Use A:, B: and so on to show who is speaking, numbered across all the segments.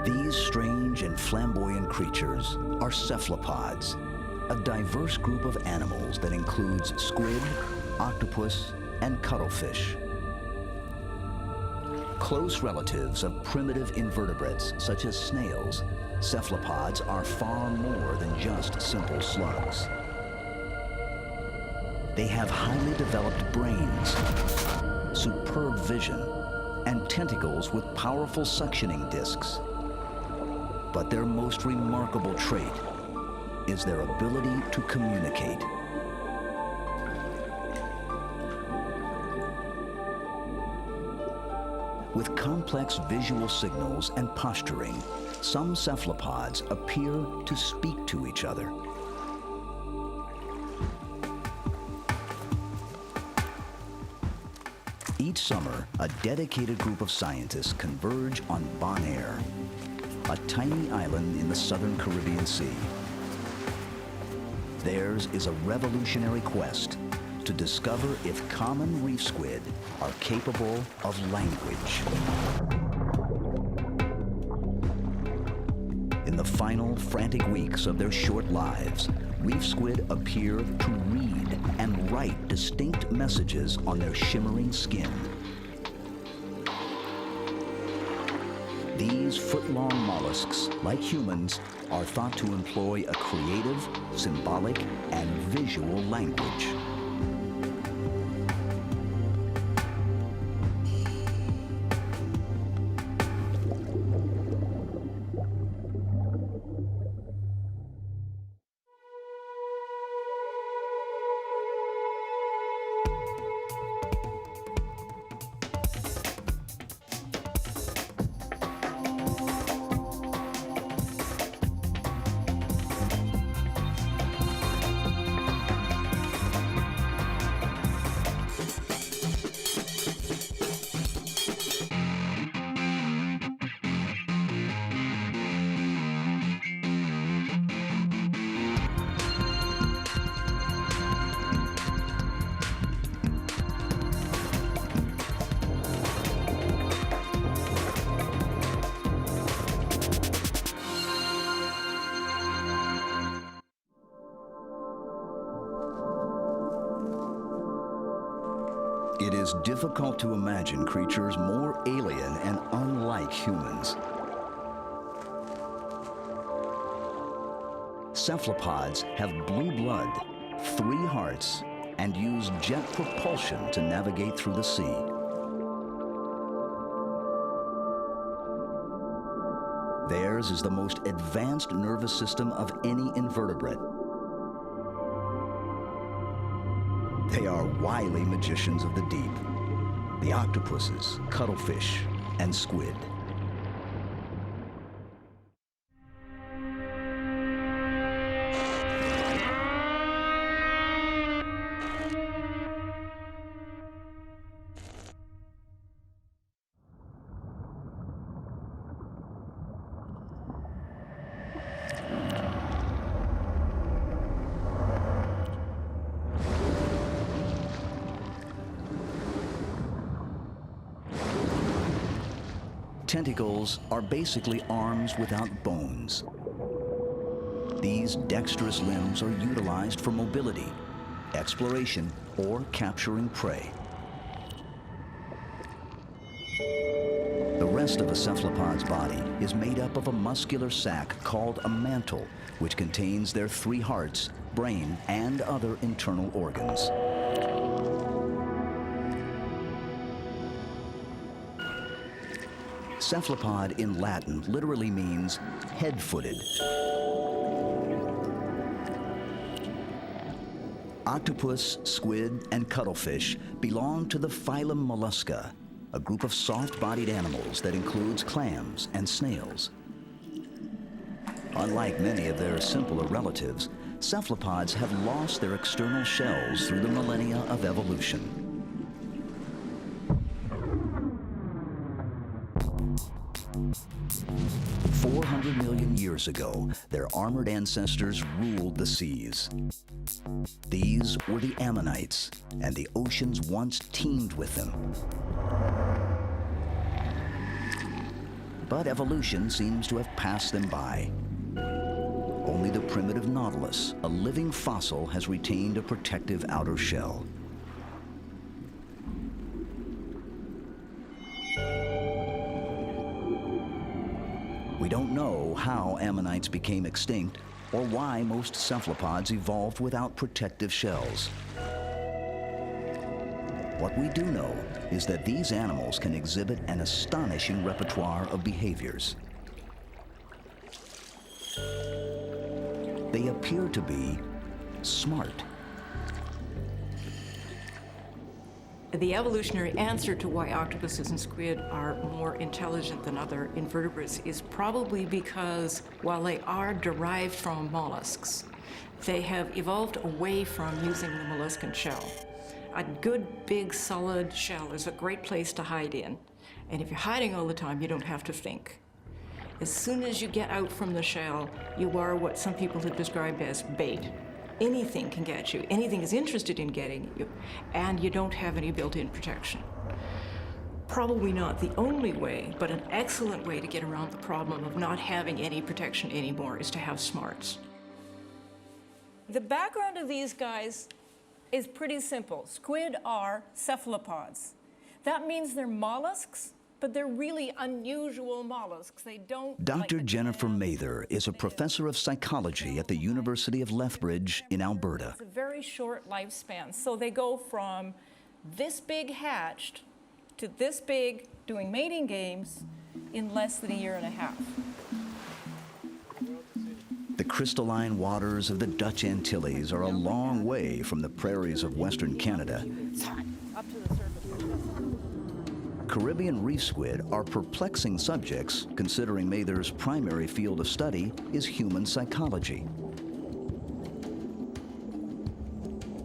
A: These strange and flamboyant creatures are cephalopods, a diverse group of animals that includes squid, octopus, and cuttlefish. Close relatives of primitive invertebrates such as snails, cephalopods are far more than just simple slugs. They have highly developed brains, superb vision, and tentacles with powerful suctioning discs. But their most remarkable trait is their ability to communicate. With complex visual signals and posturing, some cephalopods appear to speak to each other. Each summer, a dedicated group of scientists converge on Bonaire, a tiny island in the southern Caribbean Sea. Theirs is a revolutionary quest to discover if common reef squid are capable of language. In the final frantic weeks of their short lives, reef squid appear to read and write distinct messages on their shimmering skin. These foot-long mollusks, like humans, are thought to employ a creative, symbolic, and visual language. It is difficult to imagine creatures more alien and unlike humans. Cephalopods have blue blood, 3 hearts, and use jet propulsion to navigate through the sea. Theirs is the most advanced nervous system of any invertebrate. They are wily magicians of the deep, the octopuses, cuttlefish, and squid. Tentacles are basically arms without bones. These dexterous limbs are utilized for mobility, exploration, or capturing prey. The rest of a cephalopod's body is made up of a muscular sac called a mantle, which contains their 3 hearts, brain, and other internal organs. Cephalopod in Latin literally means head-footed. Octopus, squid, and cuttlefish belong to the phylum Mollusca, a group of soft-bodied animals that includes clams and snails. Unlike many of their simpler relatives, cephalopods have lost their external shells through the millennia of evolution. 400 million years ago, their armored ancestors ruled the seas. These were the ammonites, and the oceans once teemed with them. but evolution seems to have passed them by. Only the primitive nautilus, a living fossil, has retained a protective outer shell. We don't know how ammonites became extinct or why most cephalopods evolved without protective shells. What we do know is that these animals can exhibit an astonishing repertoire of behaviors. They appear to be smart.
B: The evolutionary answer to why octopuses and squid are more intelligent than other invertebrates is probably because while they are derived from mollusks, they have evolved away from using the molluscan shell. A good, big, solid shell is a great place to hide in. And if you're hiding all the time, you don't have to think. As soon as you get out from the shell, you are what some people have described as bait. Anything can get you. Anything is interested in getting you, and you don't have any built-in protection. Probably not the only way, but an excellent way to get around the problem of not having any protection anymore is to have smarts.
C: The background of these guys is pretty simple. Squid are cephalopods. That means they're mollusks, but they're really unusual mollusks. They don't.
A: Dr. Jennifer Mather is a professor of psychology at the University of Lethbridge in Alberta.
C: It's a very short lifespan. So they go from this big hatched to this big doing mating games in less than a year and a half.
A: The crystalline waters of the Dutch Antilles are a long way from the prairies of Western Canada.
C: Up to the surface.
A: Caribbean reef squid are perplexing subjects, considering Mather's primary field of study is human psychology.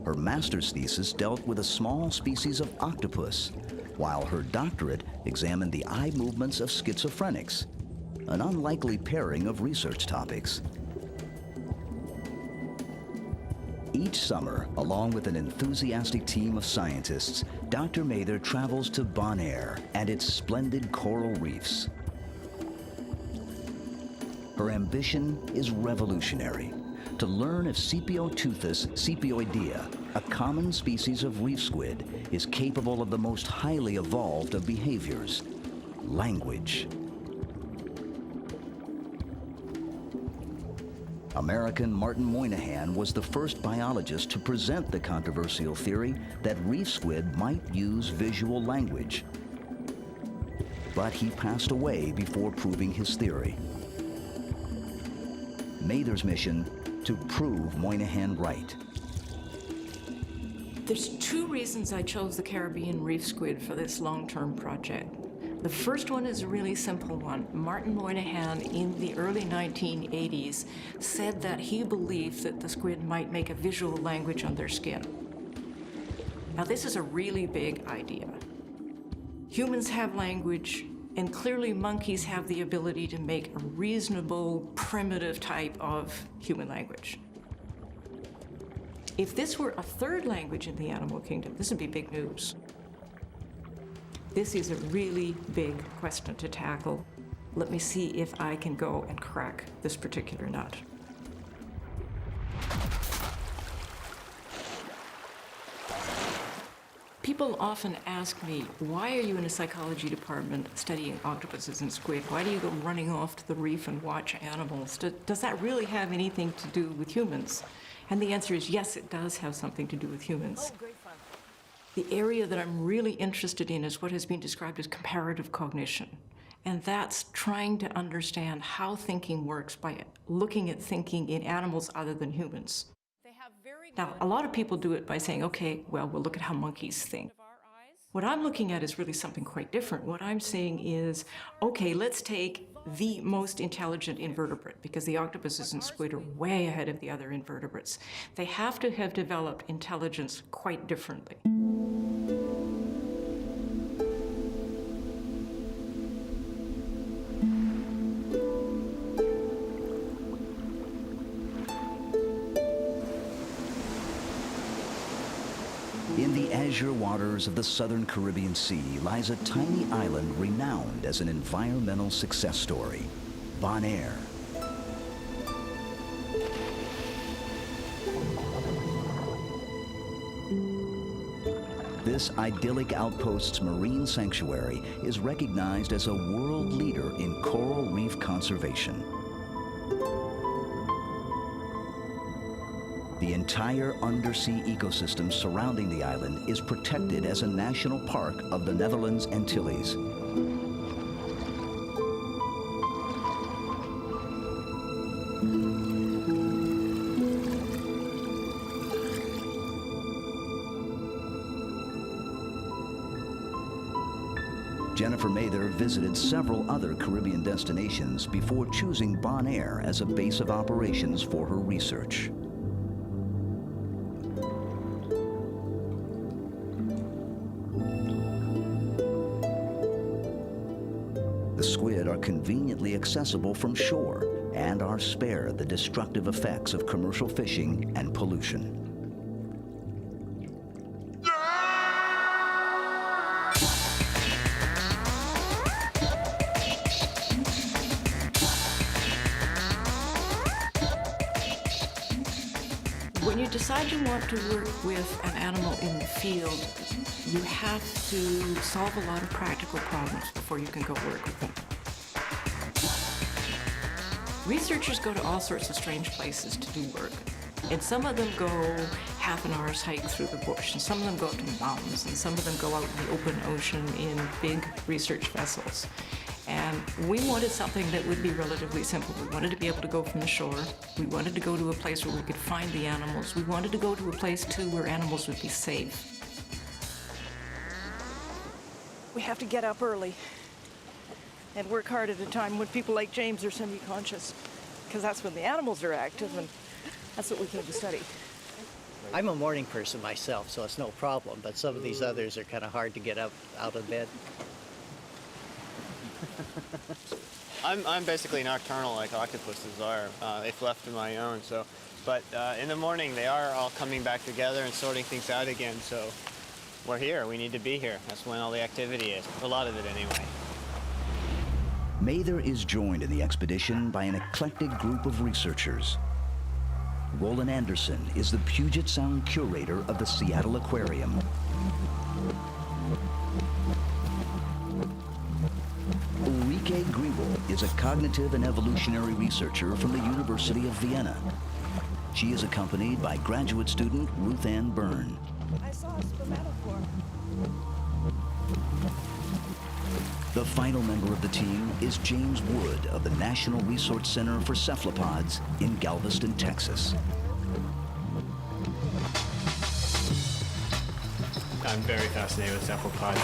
A: Her master's thesis dealt with a small species of octopus, while her doctorate examined the eye movements of schizophrenics, an unlikely pairing of research topics. Each summer, along with an enthusiastic team of scientists, Dr. Mather travels to Bonaire and its splendid coral reefs. Her ambition is revolutionary: to learn if Sepiotuthis sepioidea, a common species of reef squid, is capable of the most highly evolved of behaviors: language. American Martin Moynihan was the first biologist to present the controversial theory that reef squid might use visual language. But he passed away before proving his theory. Mather's mission: to prove Moynihan right.
B: There's two reasons I chose the Caribbean reef squid for this long-term project. The first one is a really simple one. Martin Moynihan in the early 1980s said that he believed that the squid might make a visual language on their skin. Now this is a really big idea. Humans have language, and clearly monkeys have the ability to make a reasonable, primitive type of human language. If this were a third language in the animal kingdom, this would be big news. This is a really big question to tackle. Let me see if I can go and crack this particular nut. People often ask me, why are you in a psychology department studying octopuses and squid? Why do you go running off to the reef and watch animals? Does that really have anything to do with humans? And the answer is yes, it does have something to do with humans.
C: Oh, great fun.
B: The area that I'm really interested in is what has been described as comparative cognition. And that's trying to understand how thinking works by looking at thinking in animals other than humans. Now, a lot of people do it by saying, okay, well, we'll look at how monkeys think. What I'm looking at is really something quite different. What I'm saying is, okay, let's take the most intelligent invertebrate, because the octopuses and squid are way ahead of the other invertebrates. They have to have developed intelligence quite differently.
A: In the azure waters of the southern Caribbean Sea lies a tiny island renowned as an environmental success story, Bonaire. This idyllic outpost's marine sanctuary is recognized as a world leader in coral reef conservation. The entire undersea ecosystem surrounding the island is protected as a national park of the Netherlands Antilles. Jennifer Mather visited several other Caribbean destinations before choosing Bonaire as a base of operations for her research. The squid are conveniently accessible from shore and are spared the destructive effects of commercial fishing and pollution.
B: When you decide you want to work with an animal in the field, you have to solve a lot of practical problems before you can go work with them. Researchers go to all sorts of strange places to do work. And some of them go half an hour's hike through the bush, and some of them go up to the mountains, and some of them go out in the open ocean in big research vessels. And we wanted something that would be relatively simple. We wanted to be able to go from the shore. We wanted to go to a place where we could find the animals. We wanted to go to a place, too, where animals would be safe.
C: We have to get up early and work hard at a time when people like James are semi-conscious, because that's when the animals are active, and that's what we came to study.
D: I'm a morning person myself, so it's no problem, but some of these others are kind of hard to get up out of bed.
E: I'm basically nocturnal like octopuses are, if left to my own. But in the morning they are all coming back together and sorting things out again. So we're here. We need to be here. That's when all the activity is. A lot of it anyway.
A: Mather is joined in the expedition by an eclectic group of researchers. Roland Anderson is the Puget Sound curator of the Seattle Aquarium. Ulrike Griebel is a cognitive and evolutionary researcher from the University of Vienna. She is accompanied by graduate student Ruth Ann Byrne.
C: I saw a spermatophore.
A: The final member of the team is James Wood of the National Resource Center for Cephalopods in Galveston, Texas.
F: I'm very fascinated with cephalopods.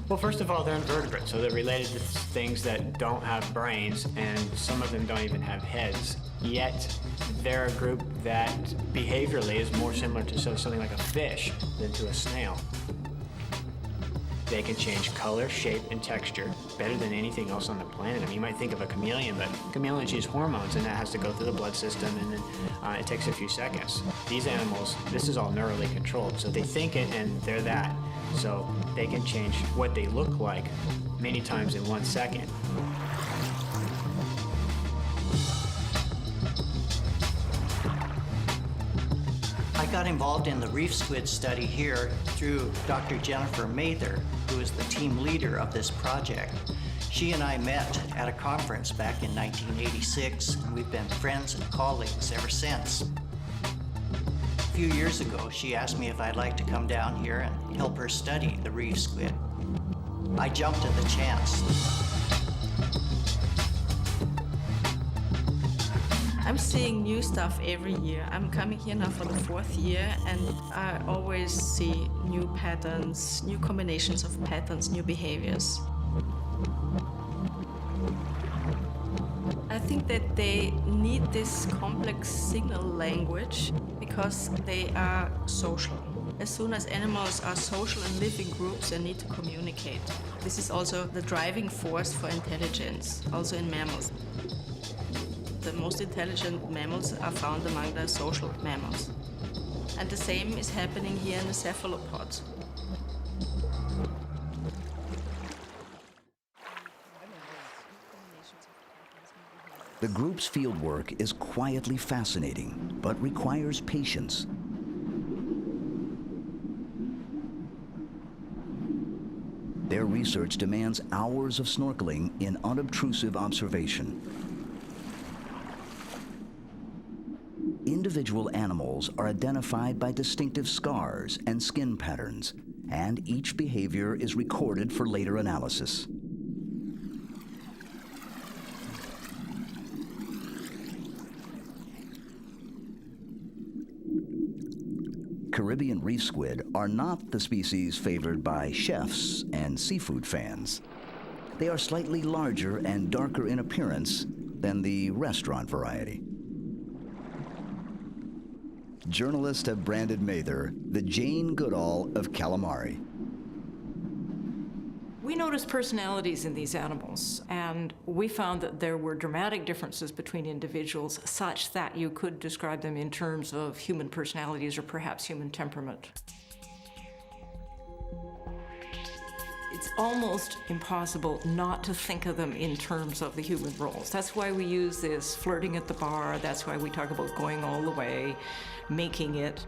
F: Well, first of all, they're invertebrates, so they're related to things that don't have brains, and some of them don't even have heads. Yet, they're a group that behaviorally is more similar to something like a fish than to a snail. They can change color, shape, and texture better than anything else on the planet. I mean, you might think of a chameleon, but chameleons use hormones, and that has to go through the blood system, and then it takes a few seconds. These animals, this is all neurally controlled, so they think it, and they're that. So they can change what they look like many times in 1 second.
D: I got involved in the reef squid study here through Dr. Jennifer Mather, who is the team leader of this project. She and I met at a conference back in 1986, and we've been friends and colleagues ever since. A few years ago, she asked me if I'd like to come down here and help her study the reef squid. I jumped at the chance.
G: I'm seeing new stuff every year. I'm coming here now for the 4th year, and I always see new patterns, new combinations of patterns, new behaviors. I think that they need this complex signal language because they are social. As soon as animals are social and live in groups, they need to communicate. This is also the driving force for intelligence, also in mammals. The most intelligent mammals are found among the social mammals. And the same is happening here in the cephalopods.
A: The group's fieldwork is quietly fascinating, but requires patience. Their research demands hours of snorkeling in unobtrusive observation. Individual animals are identified by distinctive scars and skin patterns, and each behavior is recorded for later analysis. Caribbean reef squid are not the species favored by chefs and seafood fans. They are slightly larger and darker in appearance than the restaurant variety. Journalists have branded Mather the Jane Goodall of calamari.
B: We noticed personalities in these animals, and we found that there were dramatic differences between individuals such that you could describe them in terms of human personalities or perhaps human temperament. It's almost impossible not to think of them in terms of the human roles. That's why we use this flirting at the bar. That's why we talk about going all the way, making it.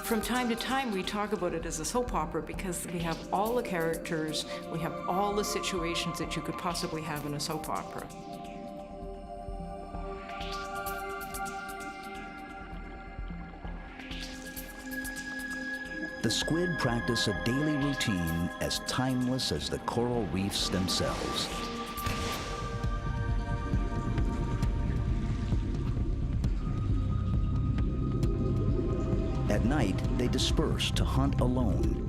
B: From time to time, we talk about it as a soap opera because we have all the characters, we have all the situations that you could possibly have in a soap opera.
A: The squid practice a daily routine as timeless as the coral reefs themselves. At night, they disperse to hunt alone.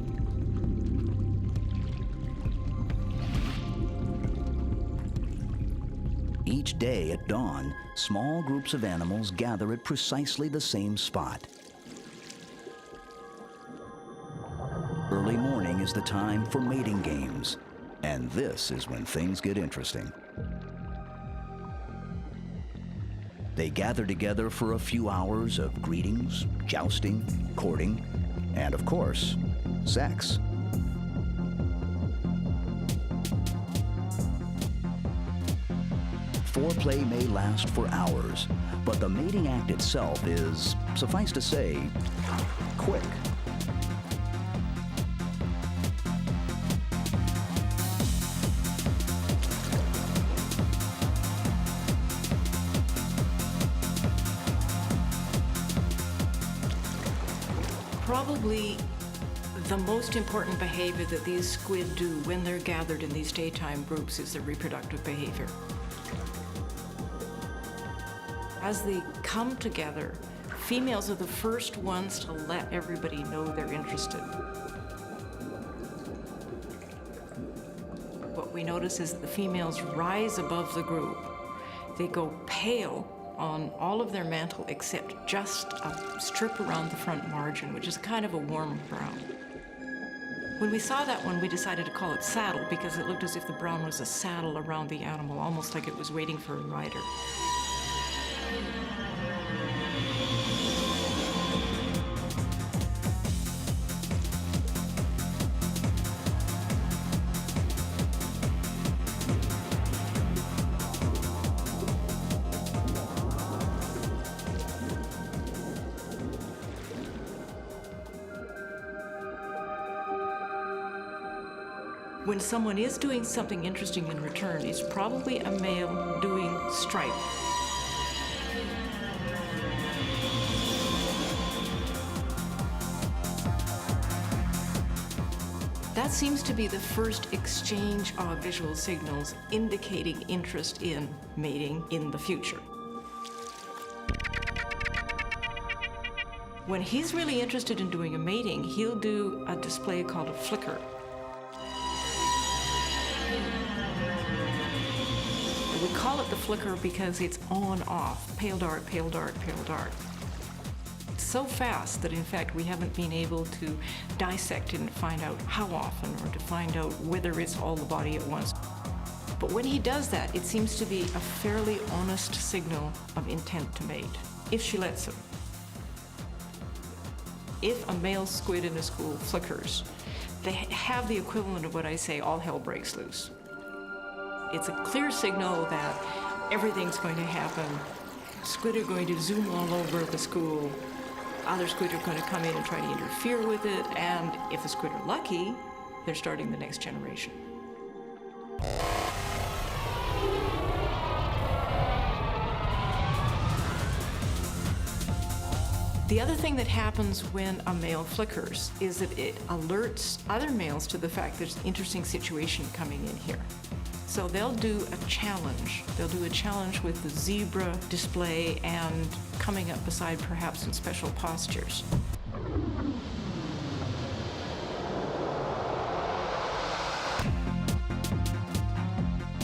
A: Each day at dawn, small groups of animals gather at precisely the same spot. Early morning is the time for mating games, and this is when things get interesting. They gather together for a few hours of greetings, jousting, courting, and of course, sex. Foreplay may last for hours, but the mating act itself is, suffice to say, quick.
B: Probably the most important behavior that these squid do when they're gathered in these daytime groups is their reproductive behavior. As they come together, females are the first ones to let everybody know they're interested. What we notice is that the females rise above the group. They go pale on all of their mantle except just a strip around the front margin, which is kind of a warm brown. When we saw that one, we decided to call it saddle because it looked as if the brown was a saddle around the animal, almost like it was waiting for a rider. When someone is doing something interesting in return, it's probably a male doing stripe. That seems to be the first exchange of visual signals indicating interest in mating in the future. When he's really interested in doing a mating, he'll do a display called a flicker. We call it the flicker because it's on-off, pale dark, pale dark, pale dark. It's so fast that in fact we haven't been able to dissect it and find out how often or to find out whether it's all the body at once. But when he does that, it seems to be a fairly honest signal of intent to mate, if she lets him. If a male squid in a school flickers, they have the equivalent of what I say, all hell breaks loose. It's a clear signal that everything's going to happen. Squid are going to zoom all over the school. Other squid are going to come in and try to interfere with it. And if the squid are lucky, they're starting the next generation. The other thing that happens when a male flickers is that it alerts other males to the fact there's an interesting situation coming in here. So they'll do a challenge. They'll do a challenge with the zebra display and coming up beside perhaps some special postures.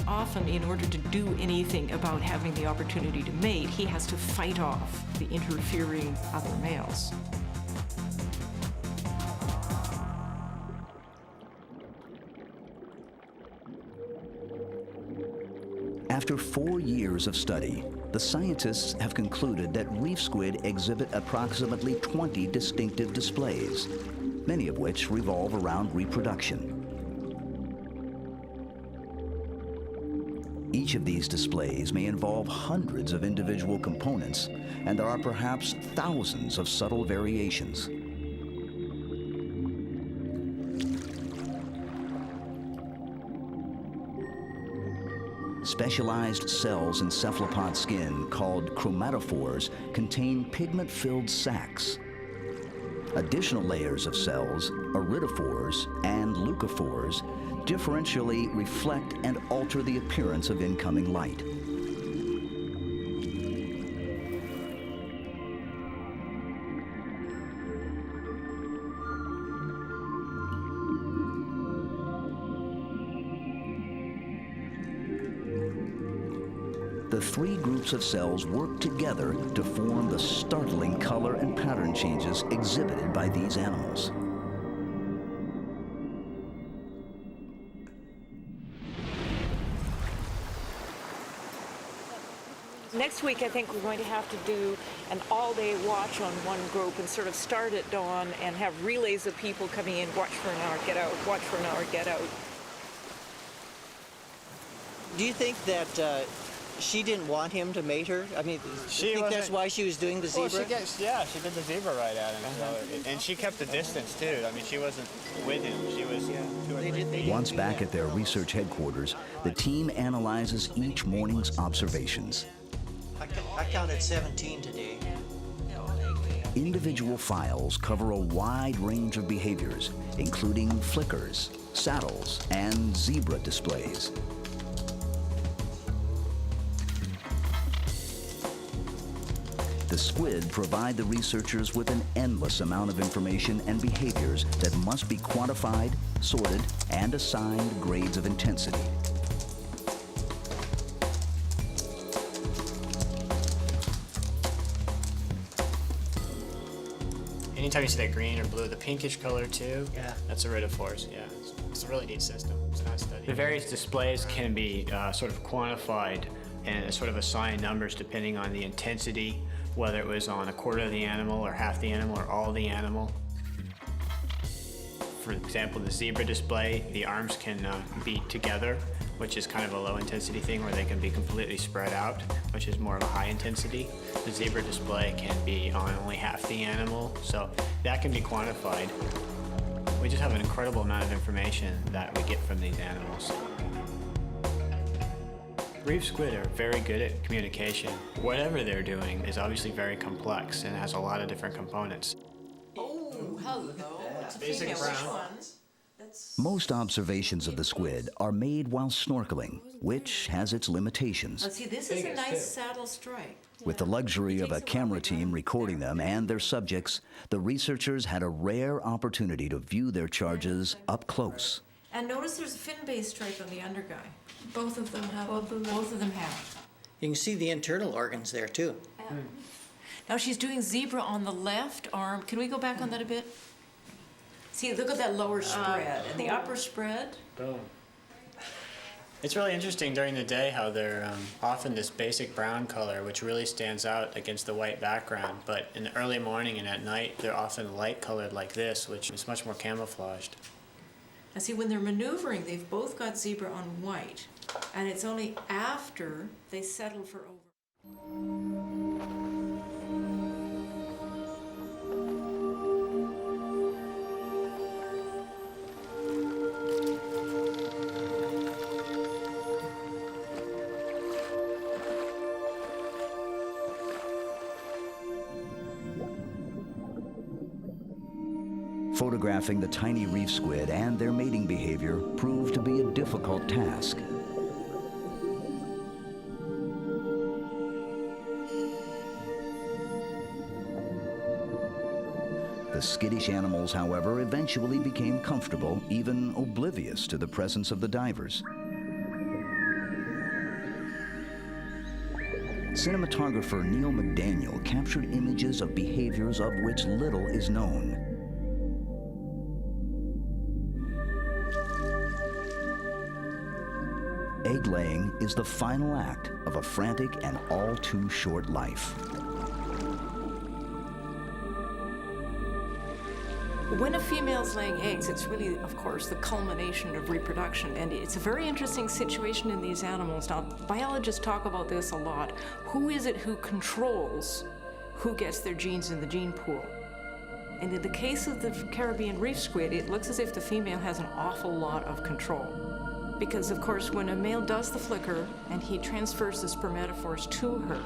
B: Often, in order to do anything about having the opportunity to mate, he has to fight off the interfering other males.
A: After 4 years of study, the scientists have concluded that reef squid exhibit approximately 20 distinctive displays, many of which revolve around reproduction. Each of these displays may involve hundreds of individual components, and there are perhaps thousands of subtle variations. Specialized cells in cephalopod skin, called chromatophores, contain pigment-filled sacs. Additional layers of cells, iridophores and leucophores, differentially reflect and alter the appearance of incoming light. The three groups of cells work together to form the startling color and pattern changes exhibited by these animals.
C: Next week, I think we're going to have to do an all-day watch on one group and sort of start at dawn and have relays of people coming in, watch for an hour, get out, watch for an hour, get out.
D: Do you think that she didn't want him to mate her? I mean, do you think that's why she was doing the zebra?
E: Well, she did the zebra right at him. So, and she kept the distance, too. I mean, she wasn't with him. She was 2 or 3 feet.
A: Once back at their research headquarters, the team analyzes each morning's observations.
D: I counted 17 today.
A: Individual files cover a wide range of behaviors, including flickers, saddles, and zebra displays. The squid provide the researchers with an endless amount of information and behaviors that must be quantified, sorted, and assigned grades of intensity.
F: Anytime you see that green or blue, the pinkish color too,
D: Yeah.
F: that's iridophores. Yeah, it's a really neat system. It's not studied. The various displays can be sort of quantified and sort of assigned numbers depending on the intensity, whether it was on a quarter of the animal or half the animal or all the animal. For example, the zebra display, the arms can be together, which is kind of a low intensity thing where they can be completely spread out, which is more of a high intensity. The zebra display can be on only half the animal, so that can be quantified. We just have an incredible amount of information that we get from these animals. Reef squid are very good at communication. Whatever they're doing is obviously very complex and has a lot of different components.
G: Oh, hello.
F: Basic brown.
A: Most observations of the squid are made while snorkeling, which has its limitations.
B: Let's see, this is a nice saddle stripe.
A: With the luxury of a camera team recording them and their subjects, the researchers had a rare opportunity to view their charges up close.
B: And notice there's a fin-based stripe on the under guy.
G: Both of them have
B: Both of them have.
D: You can see the internal organs there too.
B: Now she's doing zebra on the left arm. Can we go back on that a bit? See, look at that lower spread and the upper spread.
F: Boom. It's really interesting during the day how they're often this basic brown color, which really stands out against the white background. But in the early morning and at night, they're often light colored like this, which is much more camouflaged.
B: Now see, when they're maneuvering, they've both got zebra on white, and it's only after they settle for over.
A: Photographing the tiny reef squid and their mating behavior proved to be a difficult task. The skittish animals, however, eventually became comfortable, even oblivious to the presence of the divers. Cinematographer Neil McDaniel captured images of behaviors of which little is known. Egg-laying is the final act of a frantic and all too short life.
B: When a female's laying eggs, it's really, of course, the culmination of reproduction, and it's a very interesting situation in these animals. Now, biologists talk about this a lot. Who is it who controls who gets their genes in the gene pool? And in the case of the Caribbean reef squid, it looks as if the female has an awful lot of control. Because, of course, when a male does the flicker and he transfers the spermatophores to her,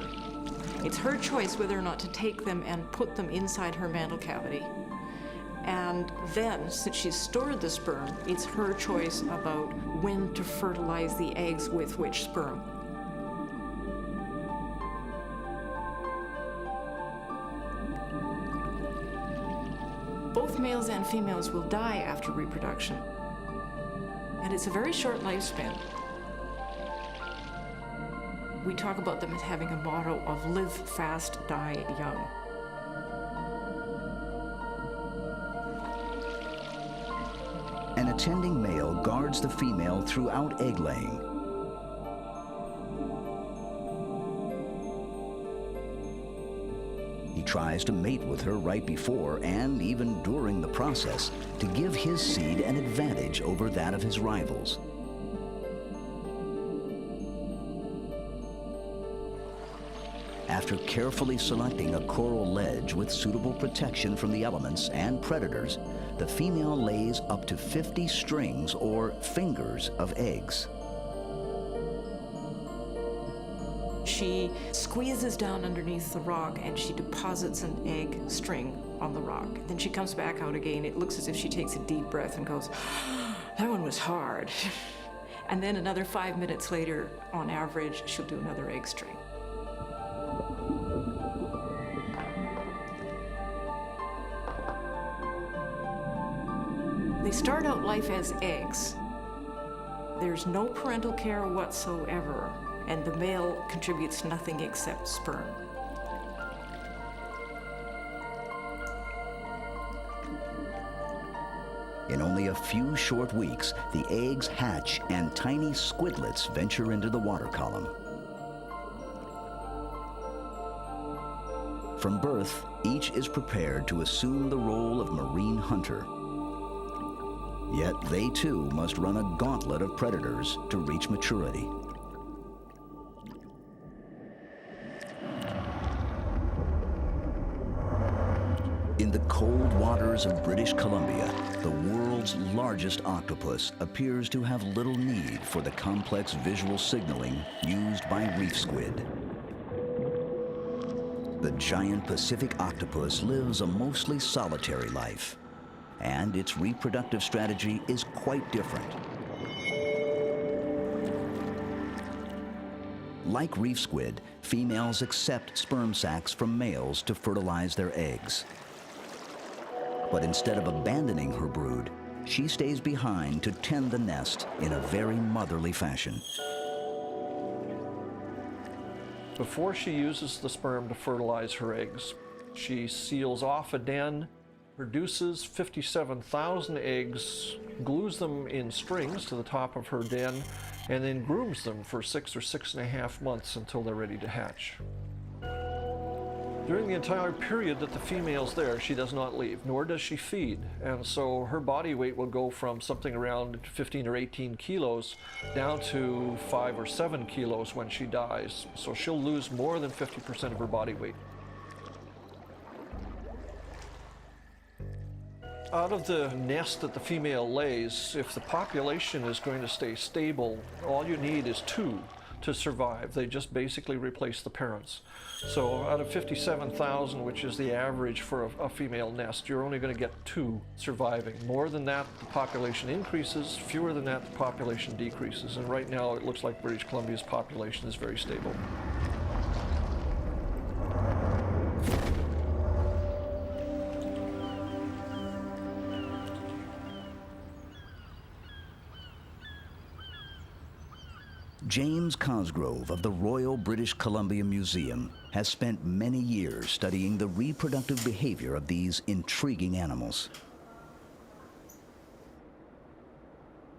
B: it's her choice whether or not to take them and put them inside her mantle cavity. And then, since she's stored the sperm, it's her choice about when to fertilize the eggs with which sperm. Both males and females will die after reproduction. And it's a very short lifespan. We talk about them as having a motto of live fast, die young.
A: An attending male guards the female throughout egg-laying. He tries to mate with her right before and even during the process to give his seed an advantage over that of his rivals. After carefully selecting a coral ledge with suitable protection from the elements and predators, the female lays up to 50 strings or fingers of eggs.
B: She squeezes down underneath the rock and she deposits an egg string on the rock. Then she comes back out again. It looks as if she takes a deep breath and goes, that one was hard. And then another 5 minutes later, on average, she'll do another egg string. They start out life as eggs. There's no parental care whatsoever, and the male contributes nothing except sperm.
A: In only a few short weeks, the eggs hatch and tiny squidlets venture into the water column. From birth, each is prepared to assume the role of marine hunter. Yet they too must run a gauntlet of predators to reach maturity. In the cold waters of British Columbia, the world's largest octopus appears to have little need for the complex visual signaling used by reef squid. The giant Pacific octopus lives a mostly solitary life, and its reproductive strategy is quite different. Like reef squid, females accept sperm sacs from males to fertilize their eggs. But instead of abandoning her brood, she stays behind to tend the nest in a very motherly fashion.
H: Before she uses the sperm to fertilize her eggs, she seals off a den, produces 57,000 eggs, glues them in strings to the top of her den, and then grooms them for 6 or 6.5 months until they're ready to hatch. During the entire period that the female's there, she does not leave, nor does she feed. And so her body weight will go from something around 15 or 18 kilos down to 5 or 7 kilos when she dies. So she'll lose more than 50% of her body weight. Out of the nest that the female lays, if the population is going to stay stable, all you need is 2 to survive. They just basically replace the parents. So out of 57,000, which is the average for a female nest, you're only going to get 2 surviving. More than that, the population increases. Fewer than that, the population decreases. And right now, it looks like British Columbia's population is very stable.
A: James Cosgrove of the Royal British Columbia Museum has spent many years studying the reproductive behavior of these intriguing animals.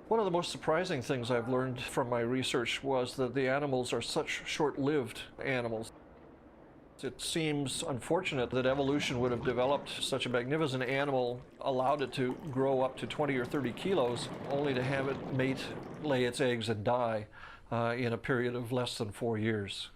H: One of the most surprising things I've learned from my research was that the animals are such short-lived animals. It seems unfortunate that evolution would have developed such a magnificent animal, allowed it to grow up to 20 or 30 kilos, only to have it mate, lay its eggs, and die in a period of less than 4 years.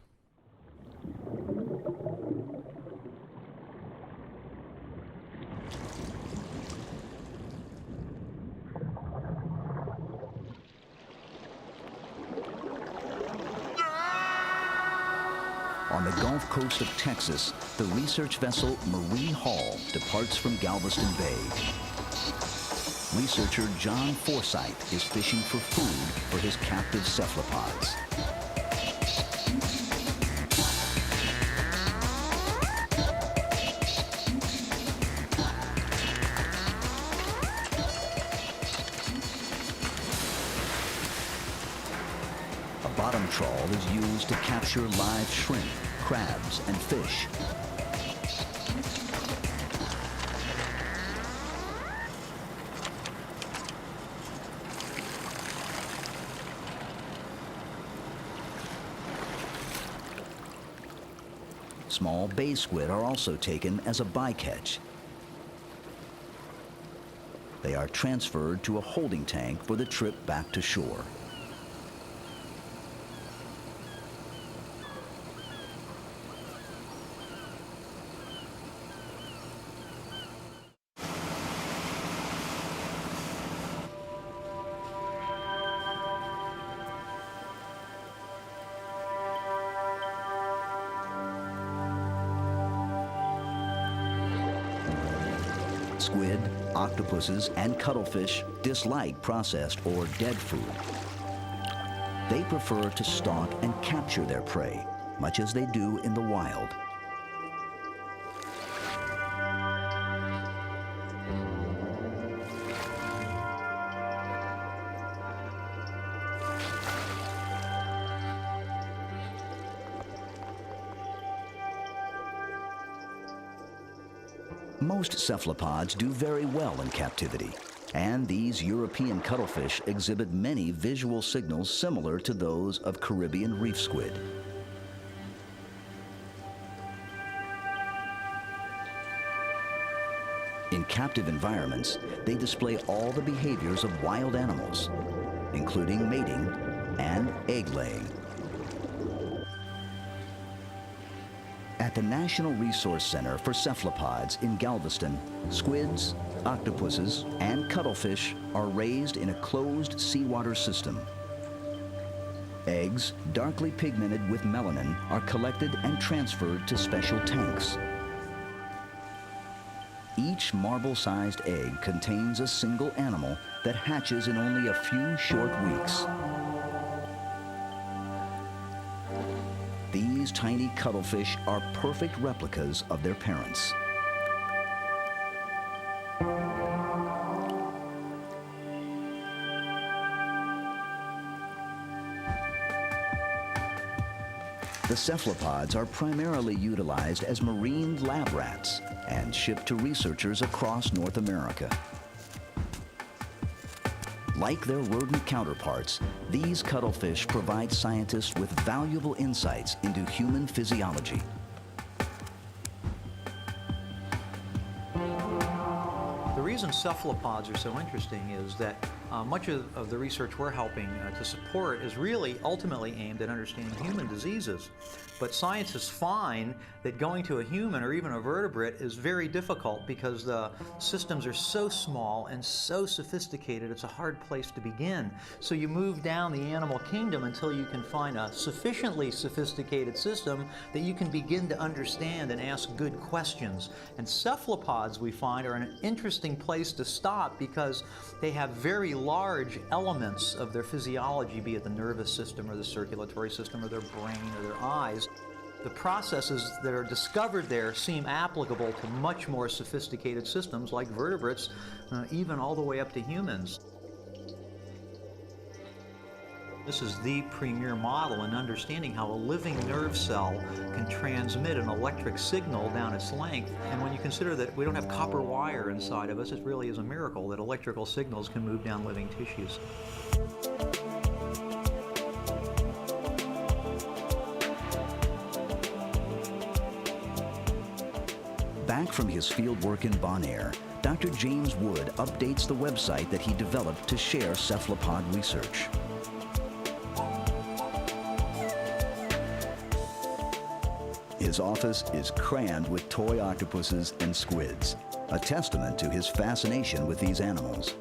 A: On the Gulf Coast of Texas, the research vessel Marie Hall departs from Galveston Bay. Researcher John Forsyth is fishing for food for his captive cephalopods. A bottom trawl is used to capture live shrimp, crabs, and fish. Small bay squid are also taken as a bycatch. They are transferred to a holding tank for the trip back to shore. Squid, octopuses, and cuttlefish dislike processed or dead food. They prefer to stalk and capture their prey, much as they do in the wild. Most cephalopods do very well in captivity, and these European cuttlefish exhibit many visual signals similar to those of Caribbean reef squid. In captive environments, they display all the behaviors of wild animals, including mating and egg-laying. At the National Resource Center for Cephalopods in Galveston, squids, octopuses, and cuttlefish are raised in a closed seawater system. Eggs, darkly pigmented with melanin, are collected and transferred to special tanks. Each marble-sized egg contains a single animal that hatches in only a few short weeks. These tiny cuttlefish are perfect replicas of their parents. The cephalopods are primarily utilized as marine lab rats and shipped to researchers across North America. Like their rodent counterparts, these cuttlefish provide scientists with valuable insights into human physiology.
I: The reason cephalopods are so interesting is that much of the research we're helping to support is really ultimately aimed at understanding human diseases. But scientists find that going to a human or even a vertebrate is very difficult because the systems are so small and so sophisticated, it's a hard place to begin. So you move down the animal kingdom until you can find a sufficiently sophisticated system that you can begin to understand and ask good questions. And cephalopods, we find, are an interesting place to stop because they have very large elements of their physiology, be it the nervous system or the circulatory system or their brain or their eyes. The processes that are discovered there seem applicable to much more sophisticated systems like vertebrates, even all the way up to humans. This is the premier model in understanding how a living nerve cell can transmit an electric signal down its length. And when you consider that we don't have copper wire inside of us, it really is a miracle that electrical signals can move down living tissues.
A: Back from his fieldwork in Bonaire, Dr. James Wood updates the website that he developed to share cephalopod research. His office is crammed with toy octopuses and squids, a testament to his fascination with these animals.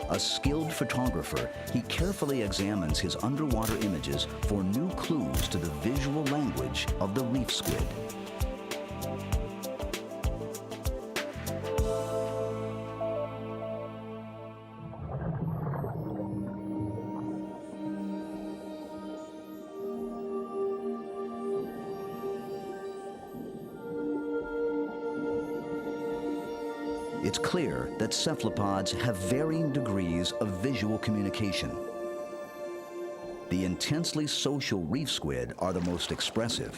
A: A skilled photographer, he carefully examines his underwater images for new clues to the visual language of the reef squid. It's clear that cephalopods have varying degrees of visual communication. The intensely social reef squid are the most expressive,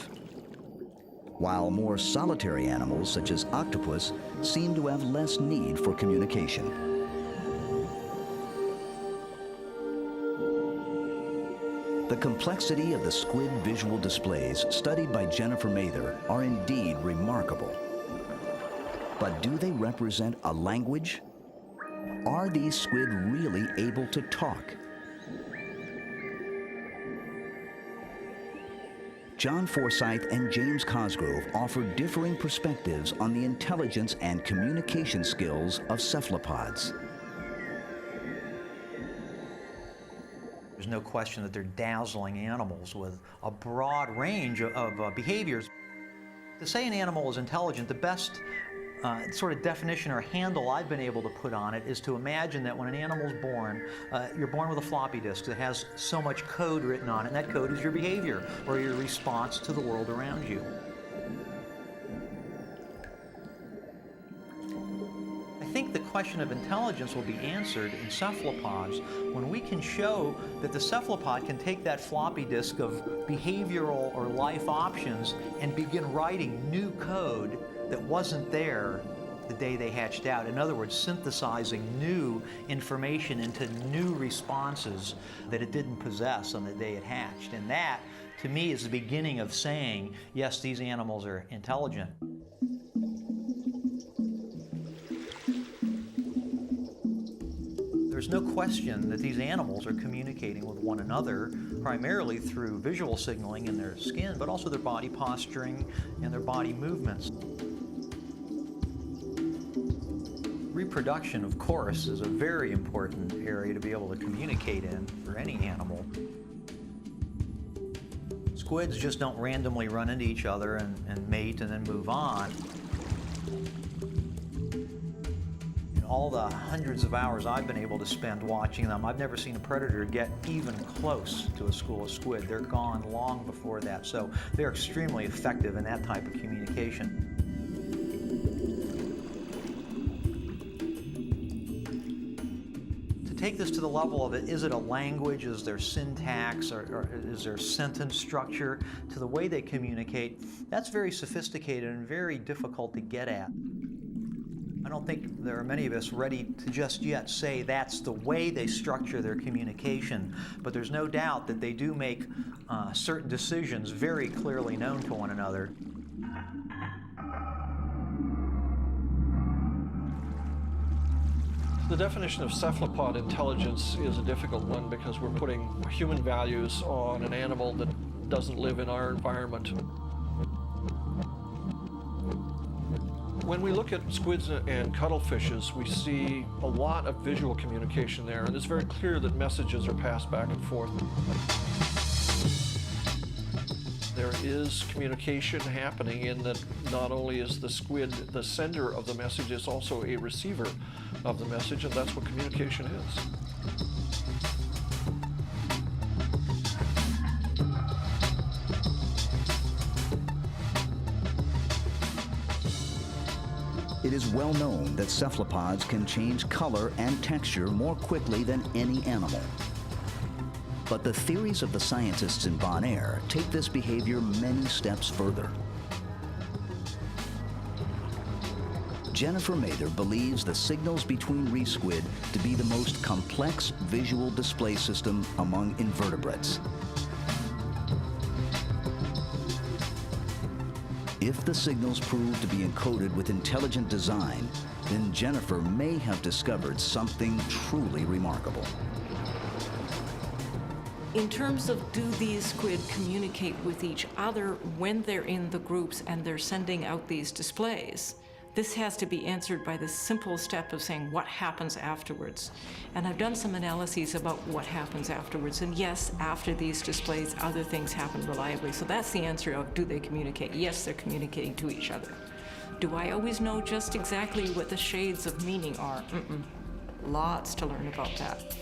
A: while more solitary animals such as octopus seem to have less need for communication. The complexity of the squid visual displays studied by Jennifer Mather are indeed remarkable. But do they represent a language? Are these squid really able to talk? John Forsyth and James Cosgrove offer differing perspectives on the intelligence and communication skills of cephalopods.
I: There's no question that they're dazzling animals with a broad range of behaviors. To say an animal is intelligent, the best sort of definition or handle I've been able to put on it is to imagine that when an animal's born, you're born with a floppy disk that has so much code written on it, and that code is your behavior or your response to the world around you. I think the question of intelligence will be answered in cephalopods when we can show that the cephalopod can take that floppy disk of behavioral or life options and begin writing new code that wasn't there the day they hatched out. In other words, synthesizing new information into new responses that it didn't possess on the day it hatched. And that, to me, is the beginning of saying, yes, these animals are intelligent. There's no question that these animals are communicating with one another, primarily through visual signaling in their skin, but also their body posturing and their body movements. Reproduction, of course, is a very important area to be able to communicate in for any animal. Squids just don't randomly run into each other and mate and then move on. In all the hundreds of hours I've been able to spend watching them, I've never seen a predator get even close to a school of squid. They're gone long before that, so they're extremely effective in that type of communication. take this to the level of it, is it a language, is there syntax, or is there sentence structure to the way they communicate? That's very sophisticated and very difficult to get at. I don't think there are many of us ready to just yet say that's the way they structure their communication, but there's no doubt that they do make certain decisions very clearly known to one another.
H: The definition of cephalopod intelligence is a difficult one because we're putting human values on an animal that doesn't live in our environment. When we look at squids and cuttlefishes, we see a lot of visual communication there, and it's very clear that messages are passed back and forth. There is communication happening in that not only is the squid the sender of the message, it's also a receiver of the message, and that's what communication is.
A: It is well known that cephalopods can change color and texture more quickly than any animal. But the theories of the scientists in Bonaire take this behavior many steps further. Jennifer Mather believes the signals between reef squid to be the most complex visual display system among invertebrates. If the signals prove to be encoded with intelligent design, then Jennifer may have discovered something truly remarkable.
B: In terms of do these squid communicate with each other when they're in the groups and they're sending out these displays, this has to be answered by the simple step of saying what happens afterwards. And I've done some analyses about what happens afterwards. And yes, after these displays, other things happen reliably. So that's the answer of do they communicate? Yes, they're communicating to each other. Do I always know just exactly what the shades of meaning are? Lots to learn about that.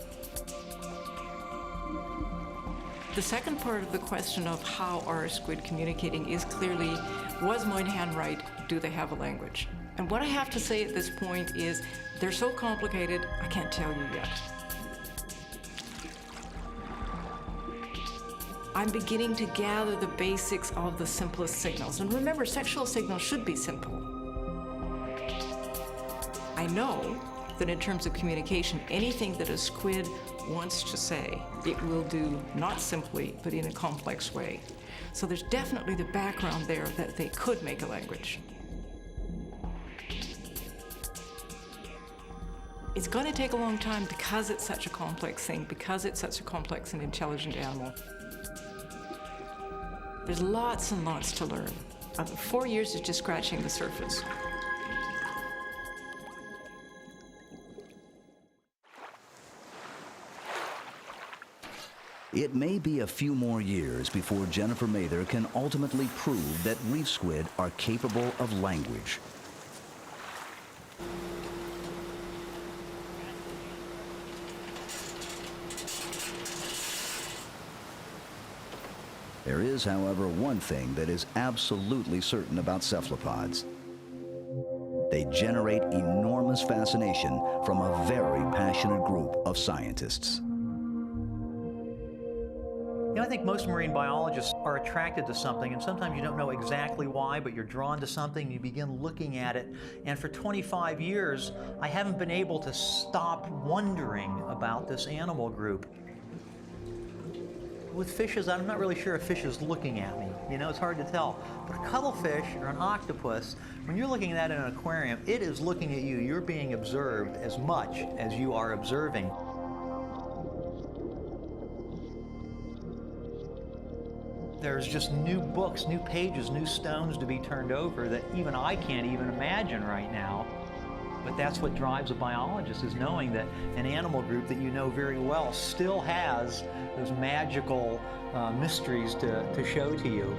B: The second part of the question of how are squid communicating is clearly, was Moynihan right? Do they have a language? And what I have to say at this point is, they're so complicated, I can't tell you yet. I'm beginning to gather the basics of the simplest signals. And remember, sexual signals should be simple. I know that in terms of communication, anything that a squid wants to say, it will do not simply, but in a complex way. So there's definitely the background there that they could make a language. It's going to take a long time because it's such a complex thing, because it's such a complex and intelligent animal. There's lots and lots to learn. 4 years is just scratching the surface.
A: It may be a few more years before Jennifer Mather can ultimately prove that reef squid are capable of language. There is, however, one thing that is absolutely certain about cephalopods. They generate enormous fascination from a very passionate group of scientists.
I: You know, I think most marine biologists are attracted to something, and sometimes you don't know exactly why, but you're drawn to something, you begin looking at it, and for 25 years, I haven't been able to stop wondering about this animal group. With fishes, I'm not really sure a fish is looking at me. You know, it's hard to tell. But a cuttlefish or an octopus, when you're looking at that in an aquarium, it is looking at you. You're being observed as much as you are observing. There's just new books, new pages, new stones to be turned over that even I can't even imagine right now. But that's what drives a biologist, is knowing that an animal group that you know very well still has those magical mysteries to show to you.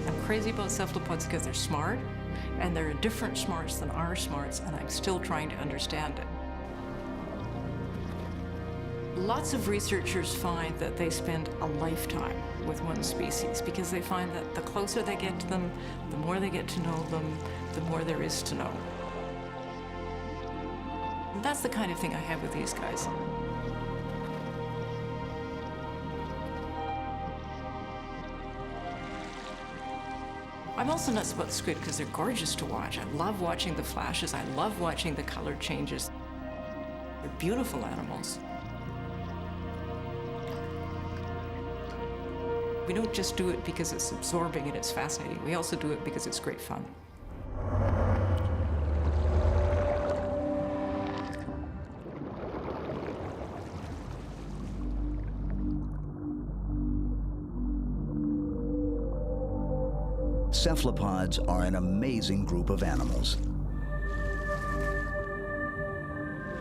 B: I'm crazy about cephalopods because they're smart, and they're different smarts than our smarts, and I'm still trying to understand it. Lots of researchers find that they spend a lifetime with one species because they find that the closer they get to them, the more they get to know them, the more there is to know. And that's the kind of thing I have with these guys. I'm also nuts about squid because they're gorgeous to watch. I love watching the flashes. I love watching the color changes. They're beautiful animals. We don't just do it because it's absorbing and it's fascinating. We also do it because it's great fun.
A: Cephalopods are an amazing group of animals.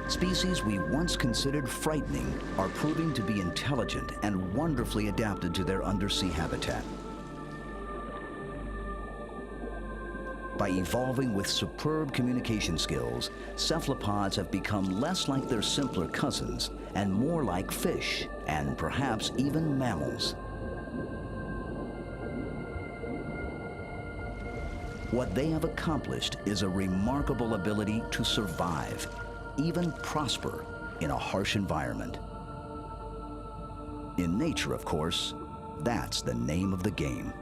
A: Species we once considered frightening are proving to be intelligent and wonderfully adapted to their undersea habitat. By evolving with superb communication skills, cephalopods have become less like their simpler cousins and more like fish and perhaps even mammals. What they have accomplished is a remarkable ability to survive, even prosper, in a harsh environment. In nature, of course, that's the name of the game.